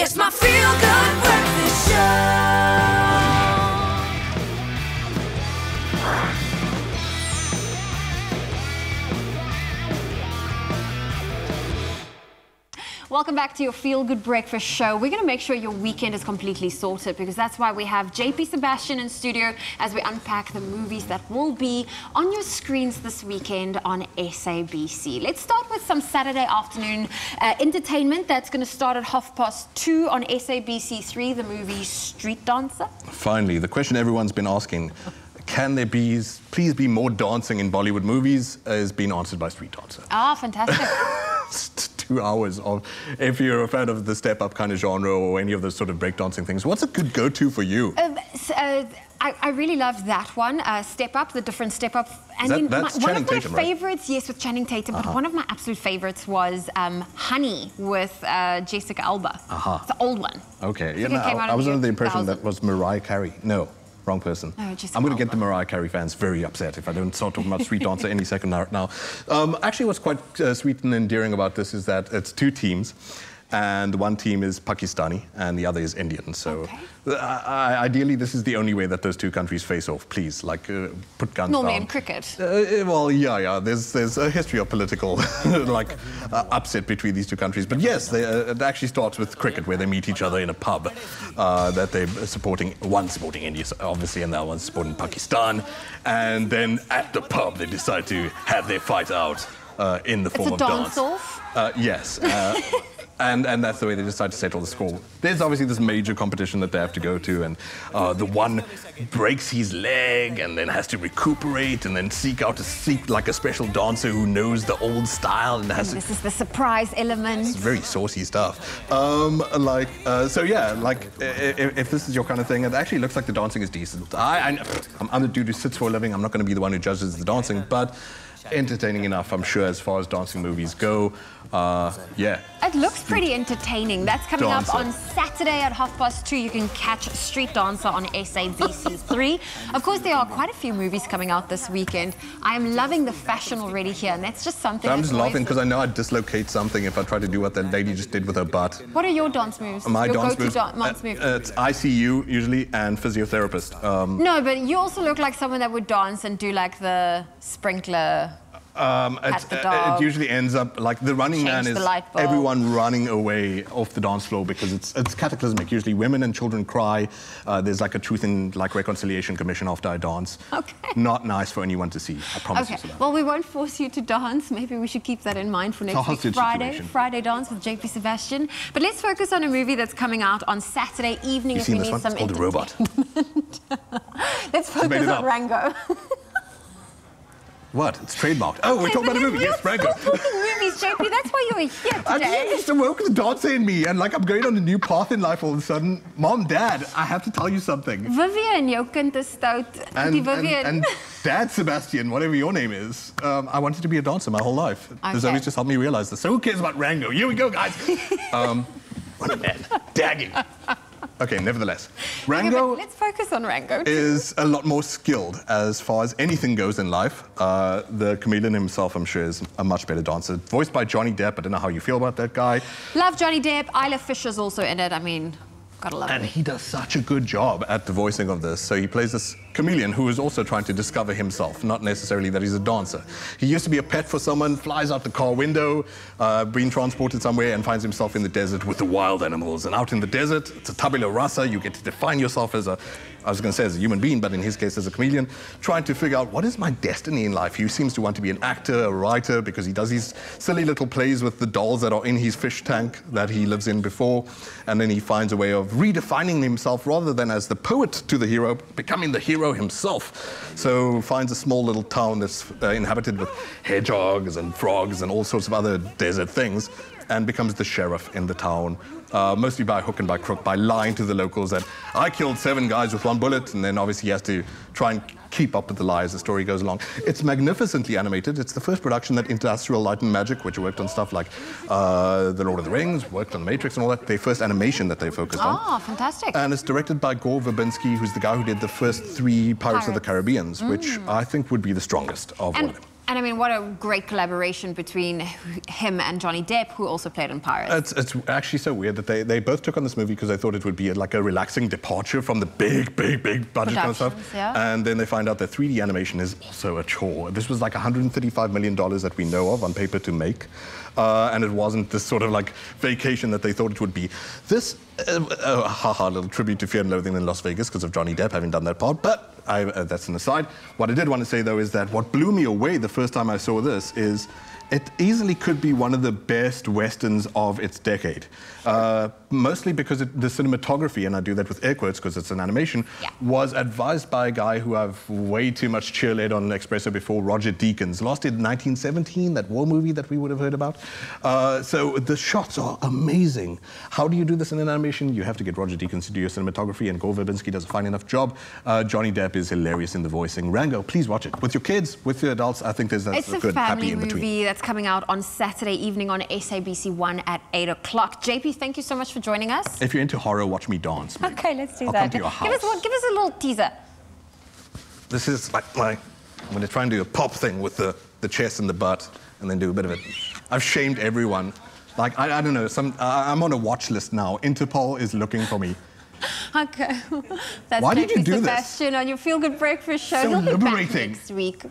It's my feel-good breakfast show. Welcome back to your Feel Good Breakfast show. We're going to make sure your weekend is completely sorted because that's why we have JP Sebastian in studio as we unpack the movies that will be on your screens this weekend on SABC. Let's start with some Saturday afternoon entertainment that's going to start at 2:30 on SABC 3, the movie Street Dancer. Finally, the question everyone's been asking, can there please be more dancing in Bollywood movies, is being answered by Street Dancer. Ah, fantastic. 2 hours of, if you're a fan of the step-up kind of genre or any of those sort of breakdancing things, what's a good go-to for you? I really loved that one, Step Up, the different Step Up. And then one of my favorites, yes, with Channing Tatum, but one of my absolute favorites was Honey with Jessica Alba. It's the old one. Okay, yeah, I was under the impression that was Mariah Carey. No. Wrong person. Oh, I'm going to get the Mariah Carey fans very upset if I don't start talking about Street Dancer any second now. Actually, what's quite sweet and endearing about this is that it's two teams, and one team is Pakistani and the other is Indian. So ideally, this is the only way that those two countries face off. Please, like, put guns Normally down. in cricket. Well, yeah. There's a history of political upset between these two countries. But yes, it actually starts with cricket, where they meet each other in a pub that they're supporting. One supporting India, obviously, and the other one supporting Pakistan. And then at the pub, they decide to have their fight out in the form of dance. It's a dance-off? Yes. And that's the way they decide to settle the score. There's obviously this major competition that they have to go to, and the one breaks his leg and then has to recuperate and then seek like a special dancer who knows the old style and has. This is the surprise element. It's very saucy stuff. So yeah, like if this is your kind of thing, it actually looks like the dancing is decent. I'm the dude who sits for a living. I'm not going to be the one who judges the dancing, but entertaining enough, I'm sure, as far as dancing movies go. Yeah. It looks pretty entertaining. That's coming up on Saturday at 2:30. You can catch Street Dancer on SABC 3. Of course, there are quite a few movies coming out this weekend. I am loving the fashion already here, and that's just something. I'm just laughing because I know I'd dislocate something if I try to do what that lady just did with her butt. What are your dance moves? My dance moves? Move? It's ICU usually and physiotherapist. No, but you also look like someone that would dance and do like the sprinkler. It usually ends up like the running man is everyone running away off the dance floor because it's cataclysmic. Usually women and children cry. There's like a truth and reconciliation commission after I dance. Okay. Not nice for anyone to see. I promise you that. Well, we won't force you to dance. Maybe we should keep that in mind for next week's Friday dance with JP Sebastian. But let's focus on a movie that's coming out on Saturday evening. If you need some entertainment. Robot. Let's focus on Rango. What? It's trademarked. Oh, we're talking about a movie. Yes, Rango. We're talking movies, JP. That's why you're here today. I just awoke the dancer in me, and like I'm going on a new path in life all of a sudden. Mom, Dad, I have to tell you something. Vivian, jou kind is stout. And Dad Sebastian, whatever your name is, I wanted to be a dancer my whole life. This always just helped me realize this. So who cares about Rango? Here we go, guys. What a man. Dagging. Okay, nevertheless, Rango. Let's focus on Rango. Is a lot more skilled as far as anything goes in life. The chameleon himself, I'm sure, is a much better dancer. Voiced by Johnny Depp. I don't know how you feel about that guy. Love Johnny Depp. Isla Fisher's also in it. I mean, gotta love it. And he does such a good job at the voicing of this. So he plays this chameleon who is also trying to discover himself, not necessarily that he's a dancer. He used to be a pet for someone, flies out the car window, being transported somewhere and finds himself in the desert with the wild animals. And out in the desert, it's a tabula rasa. You get to define yourself as I was going to say as a human being, but in his case as a chameleon, trying to figure out what is my destiny in life. He seems to want to be an actor, a writer, because he does these silly little plays with the dolls that are in his fish tank that he lives in before. And then he finds a way of redefining himself rather than as the poet to the hero, becoming the hero himself. So finds a small little town that's inhabited with hedgehogs and frogs and all sorts of other desert things, and becomes the sheriff in the town, mostly by hook and by crook, by lying to the locals that I killed 7 guys with 1 bullet, and then obviously he has to try and keep up with the lie as the story goes along. It's magnificently animated. It's the first production that Industrial Light and Magic, which worked on stuff like The Lord of the Rings, worked on Matrix and all that, their first animation that they focused on. Oh, fantastic. And it's directed by Gore Verbinski, who's the guy who did the first 3 Pirates of the Caribbean, which I think would be the strongest of all of them. And I mean, what a great collaboration between him and Johnny Depp, who also played in Pirates. It's actually so weird that they both took on this movie because they thought it would be like a relaxing departure from the big budget kind of stuff. Yeah. And then they find out that 3D animation is also a chore. This was like $135 million that we know of on paper to make. And it wasn't this sort of like vacation that they thought it would be. This, little tribute to Fear and Loathing in Las Vegas because of Johnny Depp having done that part, but that's an aside. What I did want to say, though, is that what blew me away the first time I saw this is it easily could be one of the best Westerns of its decade. Mostly because the cinematography, and I do that with air quotes because it's an animation, was advised by a guy who I've way too much cheerlead on Expresso before, Roger Deakins. Last in 1917, that war movie that we would have heard about. So the shots are amazing. How do you do this in an animation? You have to get Roger Deakins to do your cinematography, and Gore Verbinski does a fine enough job. Johnny Depp is hilarious in the voicing. Rango, please watch it. With your kids, with your adults, I think that's a good happy in between. It's a family movie that's coming out on Saturday evening on SABC 1 at 8 o'clock. JP, thank you so much for joining us. If you're into horror, watch me dance. Maybe. Okay, let's do I'll that. come to your house. Give us a little teaser. This is like I'm going to try and do a pop thing with the chest and the butt, and then do a bit of it. I've shamed everyone. Like, I don't know, I'm on a watch list now. Interpol is looking for me. Okay. That's Why did you do Sebastian this? on your Feel Good Breakfast show. So He'll be back liberating. next week.